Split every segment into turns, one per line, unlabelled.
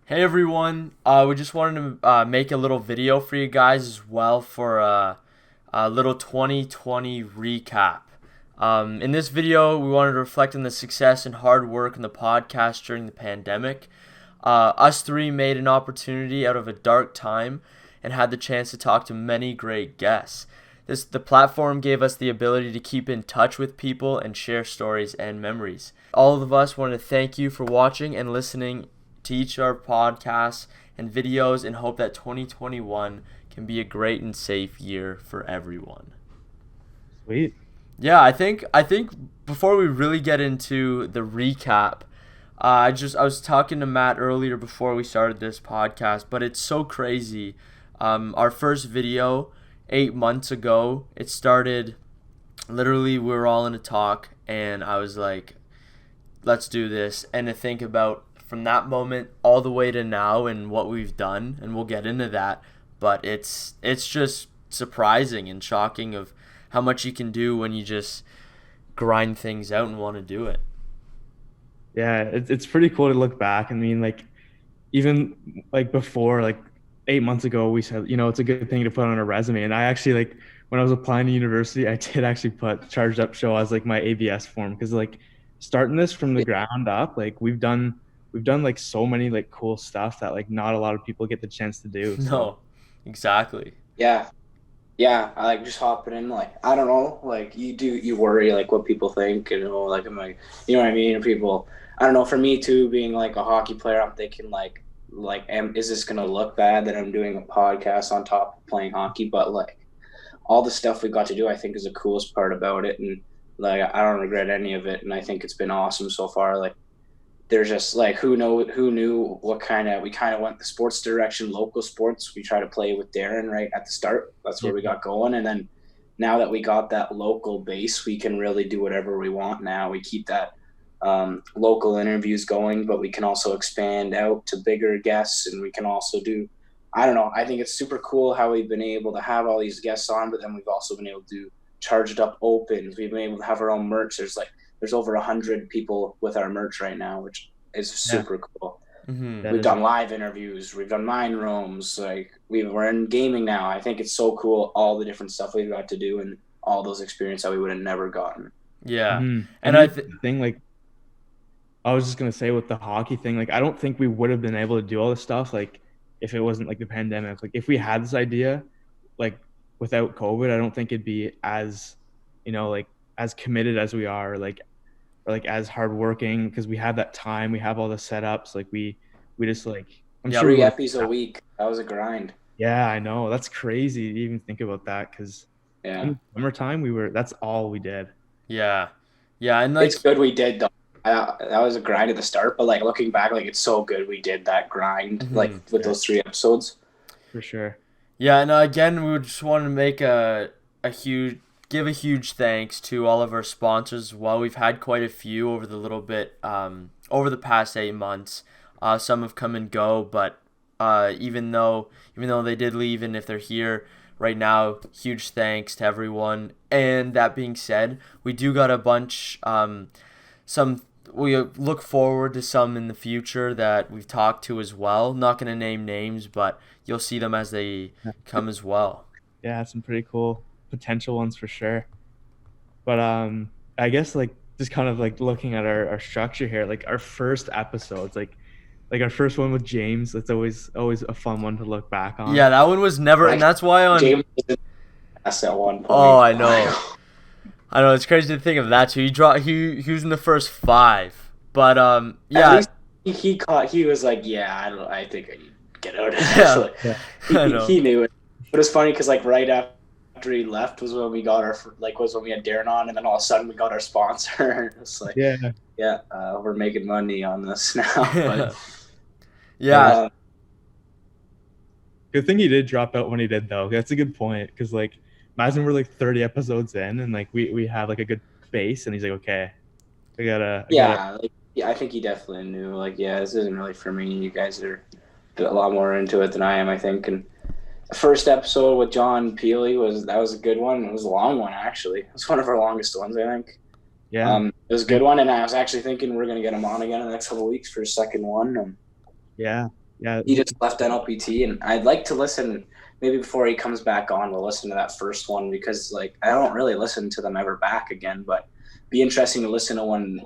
Hey everyone, we just wanted to make a little video for you guys as well for a little 2020 recap. In this video, we wanted to reflect on the success and hard work in the podcast during the pandemic. Us three made an opportunity out of a dark time and had the chance to talk to many great guests. The platform gave us the ability to keep in touch with people and share stories and memories. All of us want to thank you for watching and listening to each of our podcasts and videos and hope that 2021 can be a great and safe year for everyone.
Sweet.
Yeah, I think before we really get into the recap, I was talking to Matt earlier before we started this podcast, but it's so crazy. Our first video 8 months ago, it started literally we were all in a talk and I was like, let's do this. And to think about from that moment all the way to now and what we've done, and we'll get into that, but it's just surprising and shocking of how much you can do when you just grind things out and want to do it.
Yeah, it's pretty cool to look back. I mean, like even like before, like 8 months ago, we said, it's a good thing to put on a resume. And I actually like when I was applying to university, I did actually put charged up show as like my ABS form because like starting this from the ground up, like we've done like so many like cool stuff that like not a lot of people get the chance to do. So
No, exactly.
Yeah, yeah. I like just hopping in. Like I don't know. Like you worry like what people think. Like I'm like, you know what I mean. People. I don't know. For me too, being like a hockey player, I'm thinking is this gonna look bad that I'm doing a podcast on top of playing hockey? But like all the stuff we got to do, I think is the coolest part about it, and like I don't regret any of it, and I think it's been awesome so far. Like there's just like who knew what we kind of went the sports direction, local sports. We try to play with Darren right at the start. That's where
yeah,
we got going, and then now that we got that local base, we can really do whatever we want. Now we keep that local interviews going, but we can also expand out to bigger guests, and we can also do. I don't know. I think it's super cool how we've been able to have all these guests on, but then we've also been able to do charged up opens. We've been able to have our own merch. There's over 100 people with our merch right now, which is
yeah,
super cool.
Mhm.
that
We've
is
done live interviews. We've done mind rooms. Like we're in gaming now. I think it's so cool all the different stuff we've got to do and all those experiences that we would have never gotten.
Yeah.
And
And I
even
th-
the thing like I was just gonna say with the hockey thing, like I don't think we would have been able to do all this stuff like if it wasn't like the pandemic. Like if we had this idea, like without COVID, I don't think it'd be as, like as committed as we are, like or like as hardworking because we have that time, we have all the setups, like we just like I'm
yeah,
sure we
Three
would have.
eppies a week. That was a grind.
Yeah, I know that's crazy to even think about that because in
Yeah.
the summertime that's all we did.
yeah. Yeah, and
It's
like
good we did though. That was a grind at the start, but like looking back, like it's so good we did that grind, like
mhm.
with
Yeah,
those 3 episodes.
for sure.
Yeah, and again, we would just want to make a huge give a huge thanks to all of our sponsors as well. We've had quite a few over the little bit over the past 8 months. Some have come and go, but even though they did leave, and if they're here right now, huge thanks to everyone. And that being said, we do got a bunch. Some we look forward to some in the future that we've talked to as well. Not going to name names, but you'll see them as they come as well.
Yeah, some pretty cool potential ones for sure. But I guess like just kind of like looking at our structure here, like our first episodes, like our first one with James, that's always a fun one to look back on.
Yeah, that one was never, and
Like
that's why on.
James was in us at one
Oh,
point.
I know, I know. It's crazy to think of that too. He was in the first five, but
At
yeah,
least he was like, yeah, I think I need to get out of this.
yeah,
Like,
Yeah,
I
he,
know.
he knew it. But it's funny because like right after he left was when we had Darren on, and then all of a sudden we got our sponsor. It's like,
yeah,
yeah, we're making money on this now. But
Yeah,
um,
good thing he did drop out when he did though. That's a good point because like imagine we're like 30 episodes in and like we have like a good base and he's like, okay, I gotta.
yeah, like yeah, I think he definitely knew. Like, yeah, this isn't really for me. You guys are a lot more into it than I am, I think. And the first episode with John Peely was a good one. It was a long one actually. It was one of our longest ones, I think.
Yeah,
It was a good one, and I was actually thinking we're gonna get him on again in the next couple of weeks for a second one.
yeah, Yeah.
He just left NLPT, and I'd like to listen. Maybe before he comes back on, we'll listen to that first one because like I don't really listen to them ever back again, but be interesting to listen to one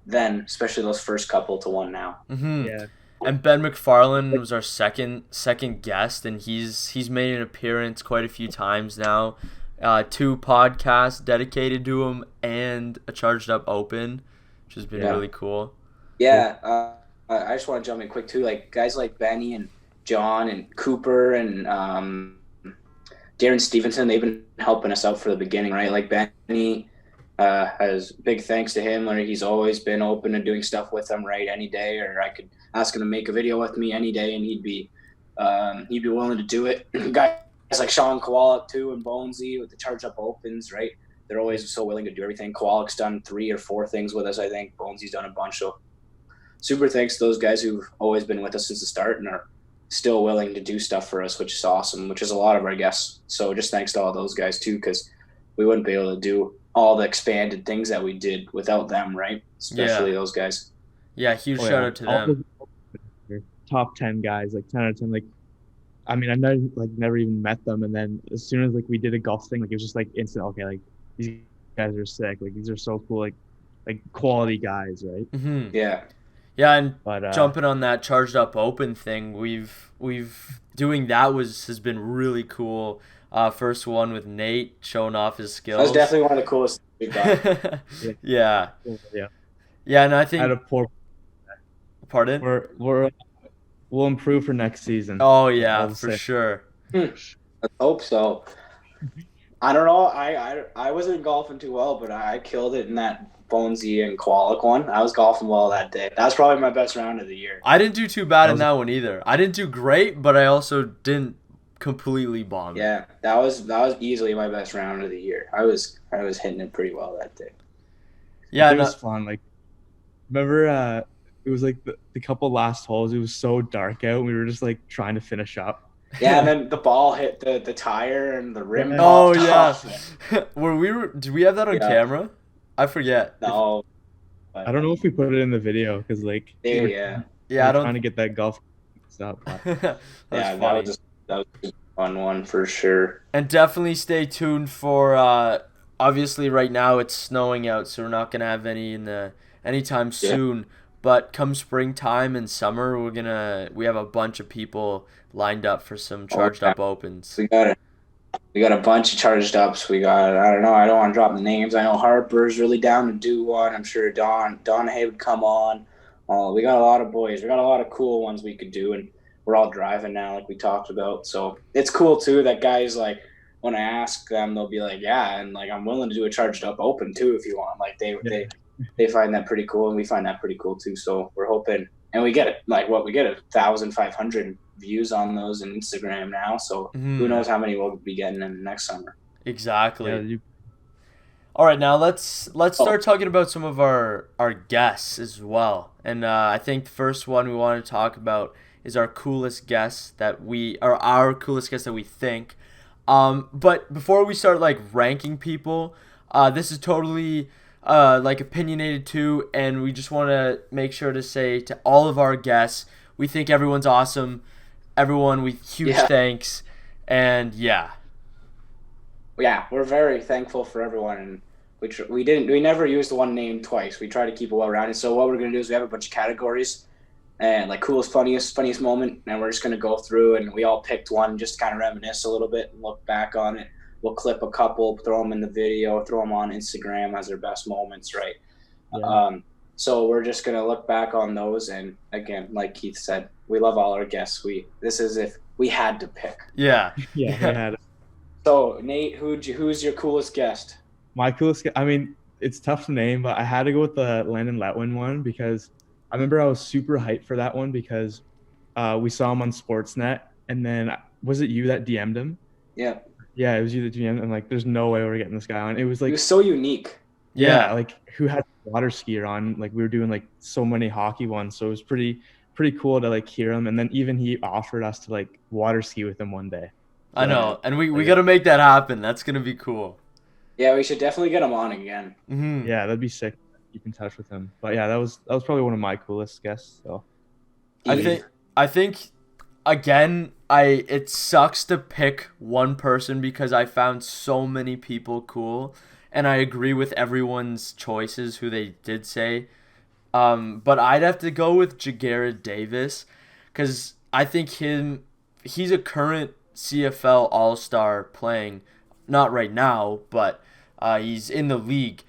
then, especially those first couple to one now.
Yeah.
And Ben McFarland was our second guest, and he's made an appearance quite a few times now. 2 podcasts dedicated to him and a Charged Up Open, which has been really cool.
Yeah, I just want to jump in quick too. Like guys like Benny and John and Cooper and Darren Stevenson, they've been helping us out for the beginning, right? Like Benny has big thanks to him. Like he's always been open to doing stuff with them, right? Any day, or I could ask him to make a video with me any day, and he'd be willing to do it. Guys like Sean Kowalik too, and Bonesy with the Charge Up Opens, right? They're always so willing to do everything. Kowalik's done 3 or 4 things with us, I think. Bonesy's done a bunch. So super thanks to those guys who've always been with us since the start and are still willing to do stuff for us, which is awesome, which is a lot of our guests. So just thanks to all those guys too, because we wouldn't be able to do all the expanded things that we did without them, right? Especially those guys.
Yeah, huge shout out to them.
Top 10 guys, like 10 out of 10. Like, I mean, I've never even met them, and then as soon as like we did a golf thing, like it was just like instant. Okay, like these guys are sick. Like these are so cool. Like quality guys, right?
Yeah.
Yeah, and jumping on that Charged Up Open thing, we've doing that has been really cool. First one with Nate showing off his skills.
That was definitely one of the coolest we've got.
Yeah.
Yeah,
and I think.
Out of poor.
Pardon?
We'll improve for next season.
Oh yeah, for sure.
Let's hope so. I don't know. I wasn't golfing too well, but I killed it in that Bonesy and Kowalik one. I was golfing well that day. That was probably my best round of the year.
I didn't do too bad in that one either. I didn't do great, but I also didn't completely bomb.
Yeah, that was easily my best round of the year. I was hitting it pretty well that day.
Yeah, it was fun. Like, remember, it was like the couple last holes. It was so dark out. We were just like trying to finish up.
Yeah, and then the ball hit the tire and the rim.
Oh yeah. Did we have that on camera? I forget.
No.
I don't know if we put it in the video because like
yeah,
I don't trying to get that golf stuff.
That was a fun one for sure.
And definitely stay tuned for obviously right now it's snowing out, so we're not gonna have any anytime soon. But come springtime and summer, we have a bunch of people lined up for some Charged Up Opens.
We got a bunch of Charged Ups. We got, I don't know, I don't want to drop the names. I know Harper's really down to do one. I'm sure Donahue would come on. We got a lot of boys. We got a lot of cool ones we could do, and we're all driving now, like we talked about. So it's cool too that guys, like, when I ask them, they'll be like, yeah, and like I'm willing to do a Charged Up Open too if you want. Like they find that pretty cool, and we find that pretty cool too. So we're hoping, and we get it. Like we get 1,500 views on those on Instagram now. So who knows how many we'll be getting in next summer.
Exactly. Yeah, all right, now let's start talking about some of our guests as well. And I think the first one we want to talk about is our coolest guest that we think. But before we start like ranking people, this is totally like opinionated too, and we just want to make sure to say to all of our guests, we think everyone's awesome. Everyone, huge thanks, and
we're very thankful for everyone, and we never used the one name twice. We try to keep it well rounded. So what we're gonna do is we have a bunch of categories, and like coolest, funniest moment, and we're just gonna go through, and we all picked one just to kind of reminisce a little bit and look back on it. We'll clip a couple, throw them in the video, throw them on Instagram as their best moments, right? Yeah. So we're just going to look back on those. And again, like Keith said, we love all our guests. This is if we had to pick.
Yeah.
We had it.
So Nate, who's your coolest guest?
My coolest guest, I mean, it's tough to name, but I had to go with the Landon Letwin one because I remember I was super hyped for that one because we saw him on Sportsnet. And then was it you that DM'd him?
Yeah.
Yeah, it was you that DM'd. I'm like, there's no way we're getting this guy on. It was like,
he was so unique.
Yeah, like who had water skier on? Like we were doing like so many hockey ones, so it was pretty cool to like hear him. And then even he offered us to like water ski with him one day.
So, I know, and we got to make that happen. That's gonna be cool.
Yeah, we should definitely get him on again.
Mm-hmm. Yeah, that'd be sick. Keep in touch with him. But yeah, that was probably one of my coolest guests. So
I think again, it sucks to pick one person because I found so many people cool, and I agree with everyone's choices who they did say. But I'd have to go with Jagared Davis because I think he's a current CFL All-Star playing, not right now, but he's in the league.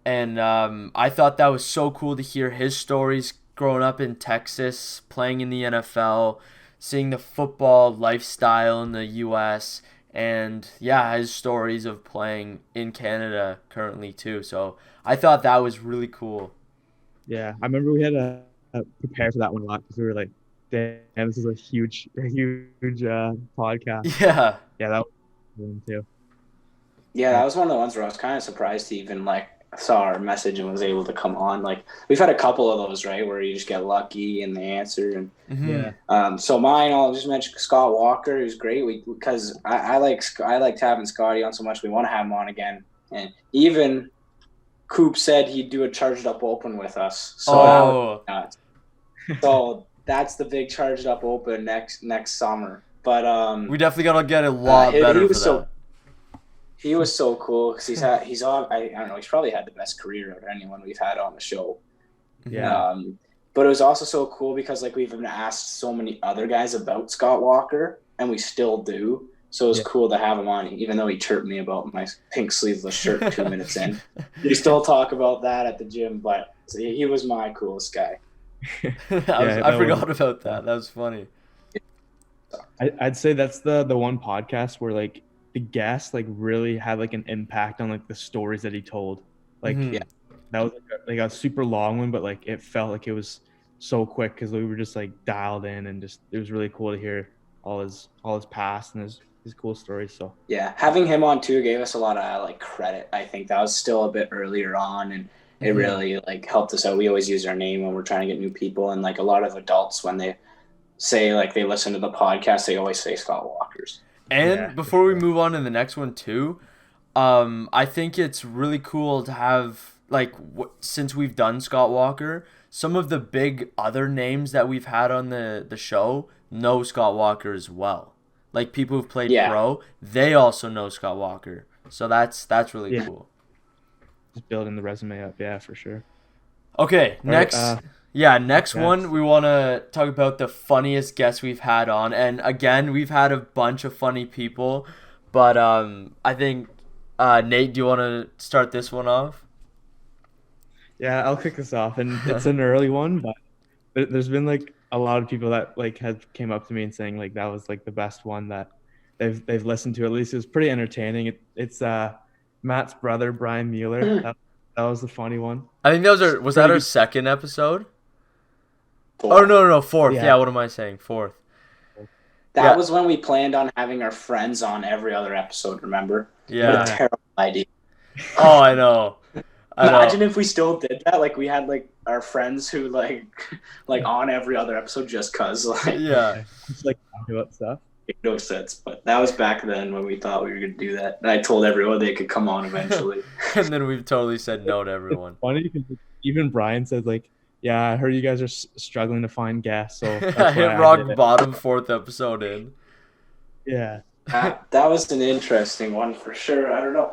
And I thought that was so cool to hear his stories growing up in Texas, playing in the NFL, seeing the football lifestyle in the U.S., and yeah, his stories of playing in Canada currently too. So I thought that was really cool.
Yeah, I remember we had to prepare for that one a lot because we were like, damn, this is a huge podcast.
Yeah.
Yeah, that was one too.
Yeah, that was one of the ones where I was kind of surprised to even like saw our message and was able to come on. Like we've had a couple of those, right, where you just get lucky and they answer. And
Mm-hmm.
so mine, I'll just mention Scott Walker, who's great because I liked having Scotty on so much. We want to have him on again, and even Coop said he'd do a charged up open with us. So that was nuts. So that's the big charged up open next summer. But
we definitely gotta get a lot better for that.
He was so cool because I don't know, he's probably had the best career of anyone we've had on the show.
Yeah.
But it was also so cool because like we've been asked so many other guys about Scott Walker and we still do. So it was cool to have him on, even though he chirped me about my pink sleeveless shirt 2 minutes in. We still talk about that at the gym, but he was my coolest guy.
I forgot about that. That was funny.
I'd say that's the one podcast where like the guest like really had like an impact on like the stories that he told. Like that was like a super long one, but like it felt like it was so quick because we were just like dialed in and just it was really cool to hear all his past and his cool stories. So
yeah, having him on too gave us a lot of like credit. I think that was still a bit earlier on, and it really like helped us out. We always use our name when we're trying to get new people, and like a lot of adults when they say like they listen to the podcast, they always say Scott Walker's.
And before we move on to the next one too, I think it's really cool to have like since we've done Scott Walker, some of the big other names that we've had on the show know Scott Walker as well. Like people who've played pro, they also know Scott Walker. So that's really cool.
Just building the resume up, yeah, for sure.
Okay, next one we want to talk about the funniest guests we've had on, and again we've had a bunch of funny people, but I think Nate, do you want to start this one off?
Yeah, I'll kick this off, and it's an early one, but there's been like a lot of people that like have came up to me and saying like that was like the best one that they've listened to. At least it was pretty entertaining. It's Matt's brother Brian Mueller. That was the funny one.
I think was that our second episode? Fourth. Oh no, fourth. Yeah, what am I saying? Fourth.
That was when we planned on having our friends on every other episode. Remember?
Yeah.
What a terrible idea.
Oh, I know.
Imagine if we still did that. Like we had like our friends who like on every other episode just cause like
just like talking about stuff.
Make no sense. But that was back then when we thought we were gonna do that. And I told everyone they could come on eventually.
And then we've totally said no to everyone.
It's funny because even Brian said like, yeah, I heard you guys are struggling to find guests. So
I hit rock bottom fourth episode in.
Yeah.
That was an interesting one for sure. I don't know.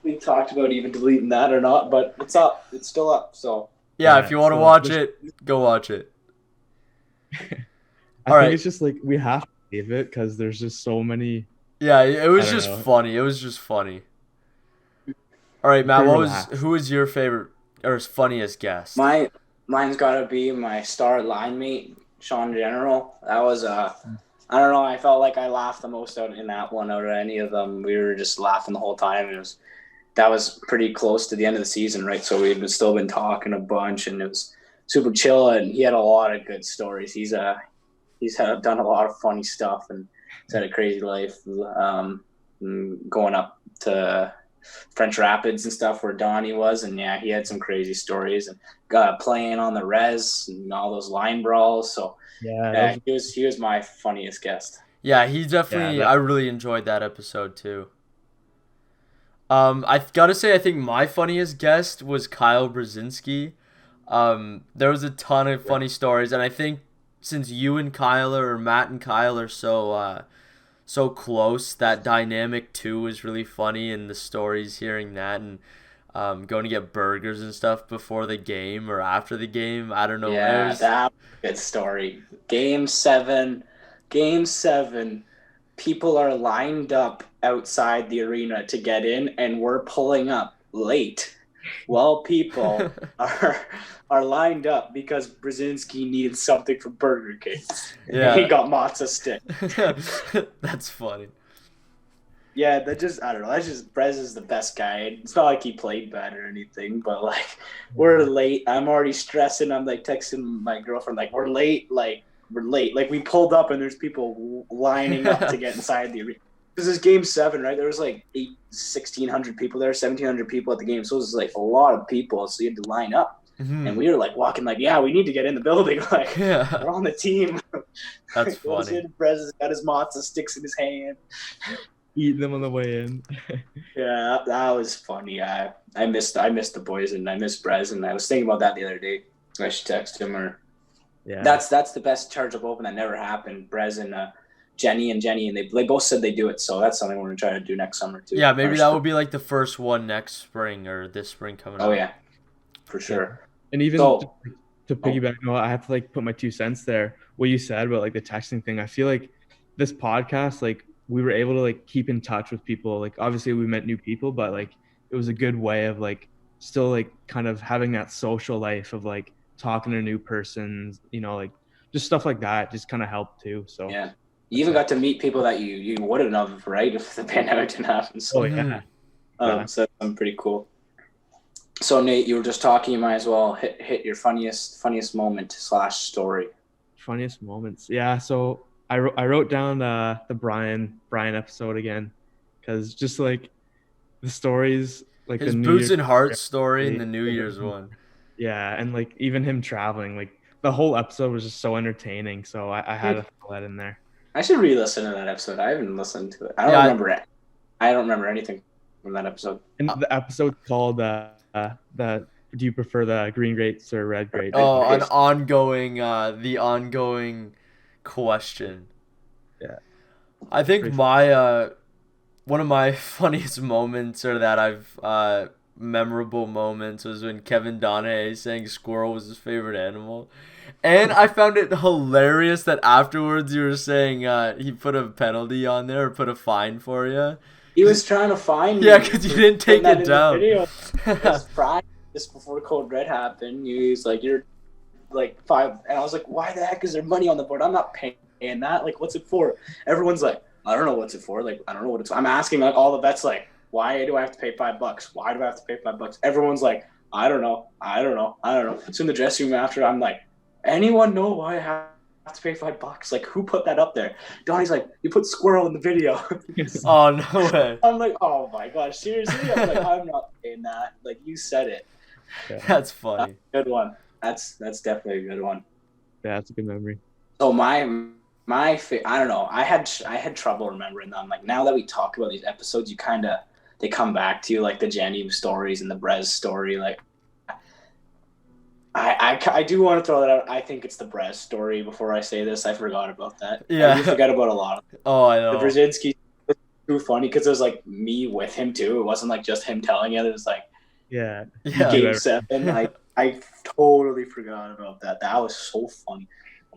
We talked about even deleting that or not, but it's up. It's still up. So
yeah, if you want to watch it, go watch it.
I think it's just like we have to leave it because there's just so many.
Yeah, it was just funny. It was just funny. All right, Matt. Who was your favorite or funniest guest?
Mine's got to be my star line mate, Sean General. That was I don't know. I felt like I laughed the most out in that one out of any of them. We were just laughing the whole time. That was pretty close to the end of the season, right? So we had still been talking a bunch, and it was super chill. And he had a lot of good stories. He's done a lot of funny stuff, and he's had a crazy life. Going up to French Rapids and stuff where Donnie was, and yeah, he had some crazy stories and playing on the res and all those line brawls. So he was my funniest guest.
Yeah, he definitely. I really enjoyed that episode too. I've got to say, I think my funniest guest was Kyle Brzezinski. There was a ton of funny stories, and I think since you and Kyle or Matt and Kyle are so close, that dynamic too is really funny, and the stories hearing that, and going to get burgers and stuff before the game or after the game. I don't know.
Yeah, that was a good story. Game seven, people are lined up outside the arena to get in, and we're pulling up late. Well, people are lined up because Brzezinski needed something from Burger King.
Yeah.
He got matzo stick.
That's funny.
Yeah, I don't know. That's just Brez is the best guy. It's not like he played bad or anything, but like we're late. I'm already stressing. I'm like texting my girlfriend like we're late. Like we pulled up and there's people lining up to get inside the arena. This is game 7, right? There was like 1,600 people there, 1,700 people at the game. So it was like a lot of people. So you had to line up. And we were like walking like, yeah, we need to get in the building. Like we're on the team.
That's funny.
Brez has got his matzo sticks in his hand.
Eating them on the way in.
Yeah, that was funny. I missed the boys and I missed Brez, and I was thinking about that the other day. I should text him or. Yeah. That's the best Charge Up Open that never happened. Brez and Jenny, and they both said they do it, so that's something we're gonna try to do next summer too.
Yeah, maybe that will be like the first one next spring or this spring coming up.
Oh yeah, for sure.
And even to piggyback, I have to like put my 2 cents there. What you said about like the texting thing, I feel like this podcast, like we were able to like keep in touch with people. Like obviously we met new people, but like it was a good way of like still like kind of having that social life of like talking to new persons, like just stuff like that just kind of helped too. So
yeah, you even got to meet people that you wouldn't have, right, if the pandemic didn't happen. So so that's pretty cool. So Nate, you were just talking. You might as well hit your funniest moment / story.
Funniest moments, yeah. So I wrote down the Brian episode again, because just like the stories, like
his
the
Boots and Hearts story and the New Year's one.
Yeah, and like even him traveling, like the whole episode was just so entertaining. So I had to throw that in there.
I should re-listen to that episode. I haven't listened to it. I don't remember it. I don't remember anything from that episode.
And the episode called the do you prefer the green grapes or red grapes?
Oh, the ongoing question.
Yeah.
I think my one of my funniest moments, or that I've memorable moments, was when Kevin Donahue saying squirrel was his favorite animal. And I found it hilarious that afterwards you were saying he put a penalty on there, or put a fine for you.
He was trying to find
me. Yeah, because you didn't take it down.
Just before Code Red happened, he was like, you're like 5. And I was like, why the heck is there money on the board? I'm not paying that. Like, what's it for? Everyone's like, I don't know what's it for. Like, I don't know what it's for. I'm asking like all the vets, like, why do I have to pay $5? Why do I have to pay $5? Everyone's like, I don't know. So in the dressing room after, I'm like, anyone know why I have to pay $5? Like, who put that up there? Donnie's like, you put squirrel in the video.
Oh, no way.
I'm like, oh my gosh, seriously? I'm like, I'm not paying that. Like, you said it.
That's funny.
Good one. That's definitely a good one.
Yeah, that's a good memory.
So I don't know. I had trouble remembering them. Like, now that we talk about these episodes, they come back to you, like the Jenny stories and the Brez story. Like, I do want to throw that out. I think it's the Brez story. Before I say this, I forgot about that.
Yeah,
you forgot about a lot of them.
Oh, I know.
The Brzezinski was too funny because it was like me with him too. It wasn't like just him telling it. It was like Game 7. I totally forgot about that. That was so funny.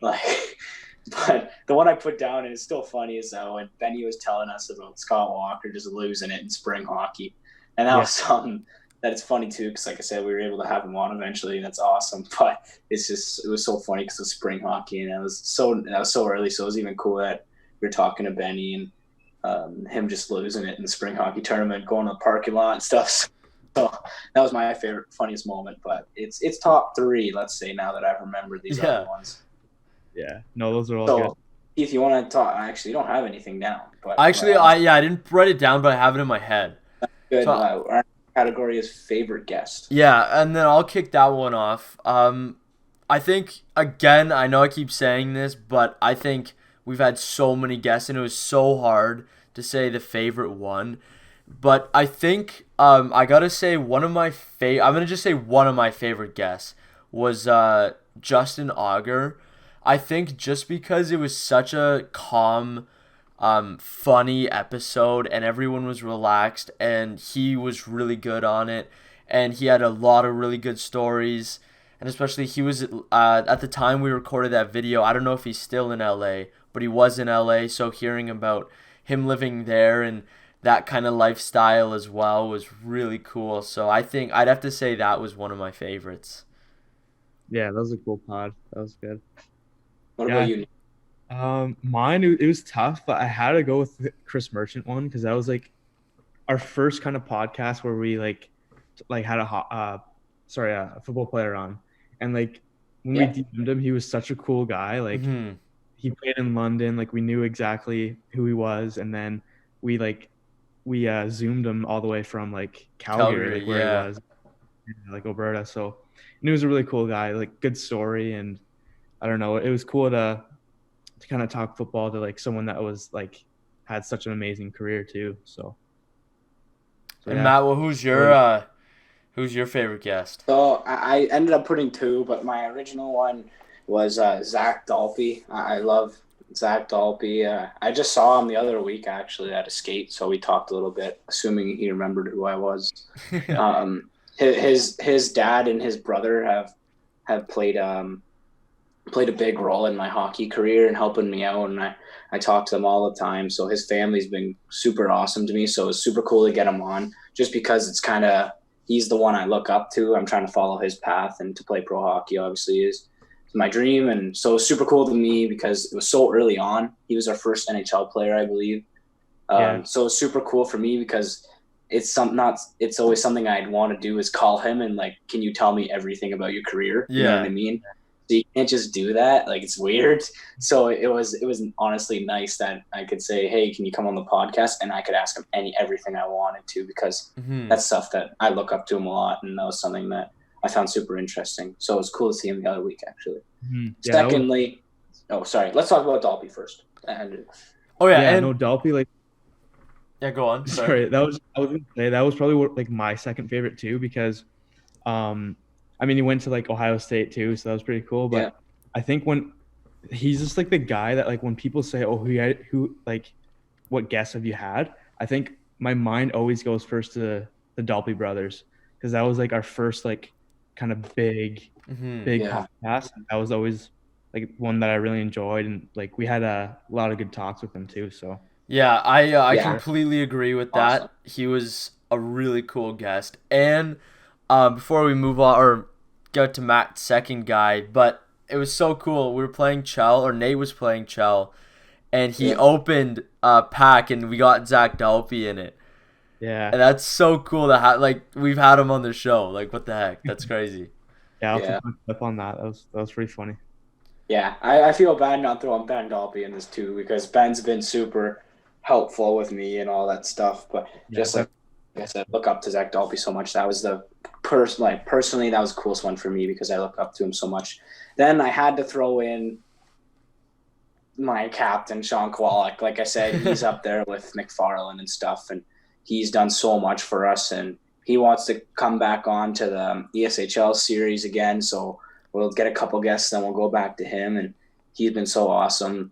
Like, but the one I put down, and it's still funny, is when Benny was telling us about Scott Walker just losing it in spring hockey, and that was something that it's funny too, because like I said, we were able to have him on eventually, and that's awesome. But it was so funny because it was spring hockey, and that was so early, so it was even cool that we were talking to Benny and him just losing it in the spring hockey tournament, going to the parking lot and stuff. So that was my favorite, funniest moment. But it's top 3, let's say, now that I've remembered these other ones.
Yeah, no, those are all good.
If you want to talk, I actually don't have anything down. But
actually, I didn't write it down, but I have it in my head.
Good. So, our category is favorite guest.
Yeah, and then I'll kick that one off. I think, again, I know I keep saying this, but I think we've had so many guests, and it was so hard to say the favorite one. But I think I gotta say I'm gonna just say one of my favorite guests was Justin Auger. I think just because it was such a calm, funny episode and everyone was relaxed and he was really good on it and he had a lot of really good stories and especially he was at the time we recorded that video. I don't know if he's still in LA, but he was in LA, so hearing about him living there and that kind of lifestyle as well was really cool. So I think I'd have to say that was one of my favorites.
Yeah, that was a cool pod. That was good.
What
Yeah.
about you?
Mine, it was tough, but I had to go with the Chris Merchant one because that was like our first kind of podcast where we like had a football player on, and like when we
Yeah.
DM'd him, he was such a cool guy. Like
Mhm.
he played in London, like we knew exactly who he was, and then we zoomed him all the way from like Calgary, like where
yeah.
he was, like Alberta. So, and he was a really cool guy, like good story, and I don't know, it was cool to kind of talk football to like someone that was like had such an amazing career too. So
And
yeah.
Matt, well, who's your favorite guest?
So I ended up putting two, but my original one was Zach Dalpy. I love Zach Dalpy. I just saw him the other week actually at a skate, so we talked a little bit, assuming he remembered who I was. His dad and his brother have played a big role in my hockey career and helping me out, and I talk to them all the time. So his family's been super awesome to me. So it's super cool to get him on, just because it's kind of he's the one I look up to. I'm trying to follow his path, and to play pro hockey obviously is my dream. And so it's super cool to me because it was so early on. He was our first NHL player, I believe. So it's super cool for me because it's always something I'd want to do is call him and like, can you tell me everything about your career? You know what I mean? So you can't just do that. Like, it's weird. So it was honestly nice that I could say, hey, can you come on the podcast? And I could ask him everything I wanted to, because that's stuff that I look up to him a lot. And that was something that I found super interesting. So it was cool to see him the other week, actually.
Yeah,
Secondly, sorry. Let's talk about Dalpy first.
No, Delphi, like,
yeah, go on.
sorry, I was gonna say that was probably like my second favorite too, because I mean, he went to like Ohio State too, so that was pretty cool. But I think when he's just like the guy that like when people say, oh, who like what guests have you had? I think my mind always goes first to the Dalpy brothers, because that was like our first like kind of big podcast. That was always like one that I really enjoyed, and like we had a lot of good talks with him too. So
yeah, I completely agree with that.
Awesome.
He was a really cool guest. And before we move on or go to Matt's second guy, but it was so cool. We were playing Chell, or Nate was playing Chell, and he opened a pack, and we got Zach Dalpy in it.
Yeah,
and that's so cool to have. Like, we've had him on the show. Like, what the heck? That's crazy.
I'll put a clip on that. That was pretty funny.
Yeah, I feel bad not throwing Ben Dalpy in this too, because Ben's been super helpful with me and all that stuff. But just like I said, look up to Zach Dalpy so much. That was the personally, that was the coolest one for me because I look up to him so much. Then I had to throw in my captain, Sean Kowalik. Like I said, he's up there with McFarland and stuff, and he's done so much for us. And he wants to come back on to the ESHL series again. So we'll get a couple guests, then we'll go back to him. And he's been so awesome.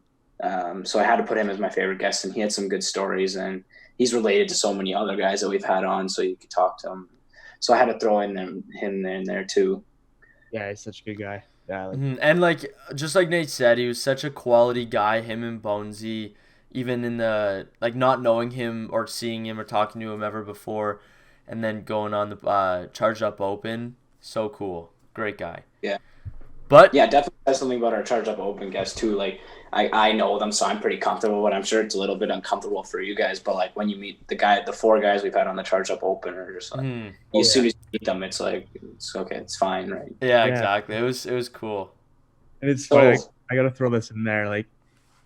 So I had to put him as my favorite guest, and he had some good stories, and he's related to so many other guys that we've had on, so you could talk to him. So I had to throw him in there too.
Yeah, he's such a good guy. Yeah,
and like just like Nate said, he was such a quality guy. Him and Bonesy, even in the like not knowing him or seeing him or talking to him ever before, and then going on the Charged Up Open, so cool, great guy.
Yeah.
But
yeah, definitely says something about our Charged Up Open guests too. Like I know them, so I'm pretty comfortable, but I'm sure it's a little bit uncomfortable for you guys. But like when you meet the four guys we've had on the Charged Up Open are just like as soon as you meet them, it's like it's okay, it's fine, right?
Yeah, exactly. It was cool.
And it's funny, like, I gotta throw this in there. Like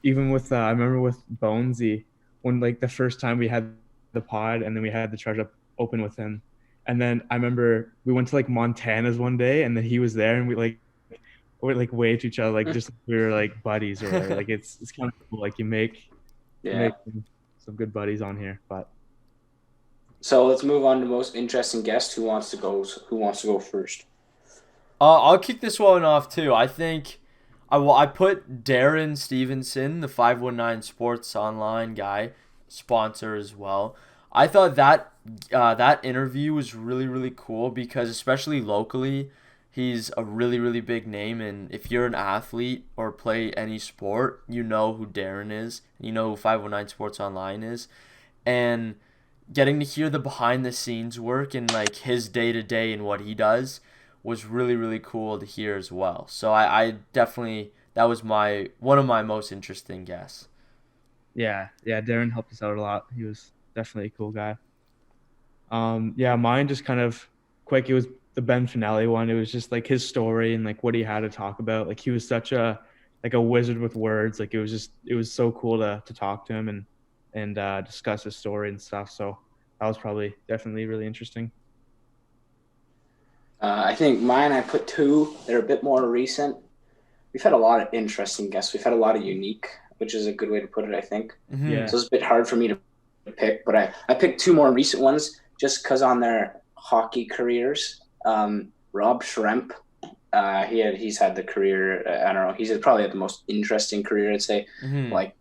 even with I remember with Bonesy, when like the first time we had the pod and then we had the Charged Up Open with him, and then I remember we went to like Montana's one day, and then he was there, and we like wave to each other like just like we were like buddies or whatever. Like it's kind of cool. Like you make some good buddies on here. But
so let's move on to most interesting guest. Who wants to go first?
I'll kick this one off too. I think I put Darren Stevenson, the 519 Sports Online guy, sponsor as well. I thought that interview was really really cool because especially locally, he's a really really big name, and if you're an athlete or play any sport, you know who Darren is. You know who 519 Sports Online is, and getting to hear the behind the scenes work and like his day to day and what he does was really really cool to hear as well. So I definitely, that was my one of my most interesting guests.
Yeah, yeah. Darren helped us out a lot. He was definitely a cool guy. Yeah, mine just kind of quick. It was the Ben Finale one. It was just like his story and like what he had to talk about. Like he was such a like a wizard with words. Like it was so cool to talk to him and discuss his story and stuff. So that was probably definitely really interesting.
I think mine, I put two that are a bit more recent. We've had a lot of interesting guests. We've had a lot of unique, which is a good way to put it, I think.
Mm-hmm.
Yeah,
So it's a bit hard for me to pick, but I picked two more recent ones just because on their hockey careers. Rob Schremp, he's had the career. I don't know. He's probably had the most interesting career. I'd say,
Mm-hmm.
like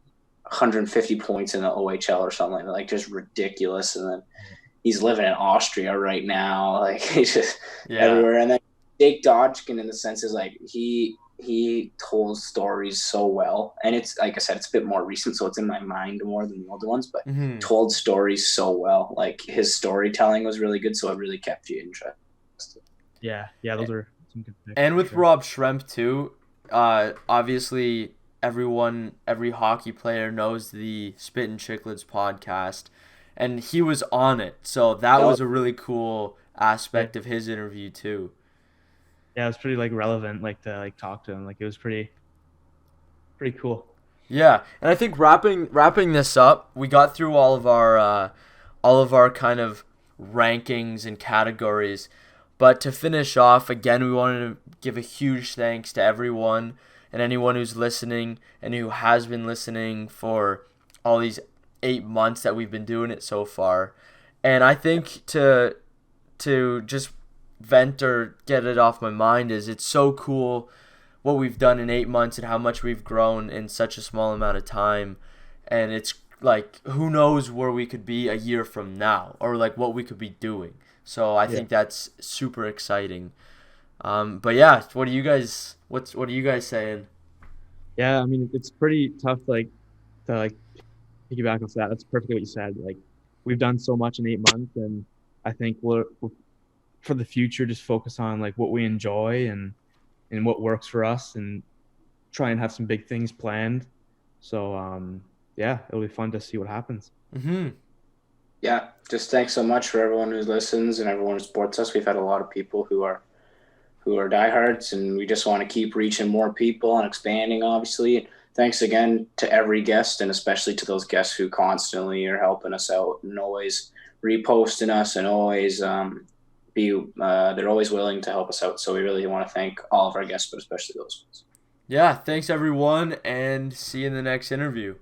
150 points in the OHL or something like just ridiculous. And then he's living in Austria right now. Like he's just
Yeah.
everywhere. And then Jake Dodgkin, in the sense, is like he told stories so well, and it's like I said, it's a bit more recent, so it's in my mind more than the older ones. But
Mm-hmm.
told stories so well, like his storytelling was really good, so it really kept you interested.
yeah, yeah. Those are some good picks
And
for
with
sure.
Rob Schremp too, obviously every hockey player knows the Spit and Chicklets podcast, and he was on it, so that
Yep.
was a really cool
Yeah,
aspect of his interview too.
yeah. It was pretty like relevant, like to like talk to him. Like it was pretty cool.
Yeah, and I think wrapping this up, we got through all of our kind of rankings and categories. But to finish off, again, we wanted to give a huge thanks to everyone and anyone who's listening and who has been listening for all these 8 months that we've been doing it so far. And I think to just vent or get it off my mind is it's so cool what we've done in 8 months and how much we've grown in such a small amount of time. And it's like, who knows where we could be a year from now or like what we could be doing. So I
Yeah,
think that's super exciting. But yeah, what are you guys saying?
yeah. I mean, it's pretty tough, like to like piggyback off that. That's perfectly what you said. Like we've done so much in 8 months, and I think we're for the future just focus on like what we enjoy and what works for us, and try and have some big things planned. So yeah, it'll be fun to see what happens.
Mhm.
Yeah, just thanks so much for everyone who listens and everyone who supports us. We've had a lot of people who are diehards, and we just want to keep reaching more people and expanding, obviously. And thanks again to every guest, and especially to those guests who constantly are helping us out and always reposting us and always they're always willing to help us out. So we really want to thank all of our guests, but especially those ones.
Yeah, thanks everyone and see you in the next interview.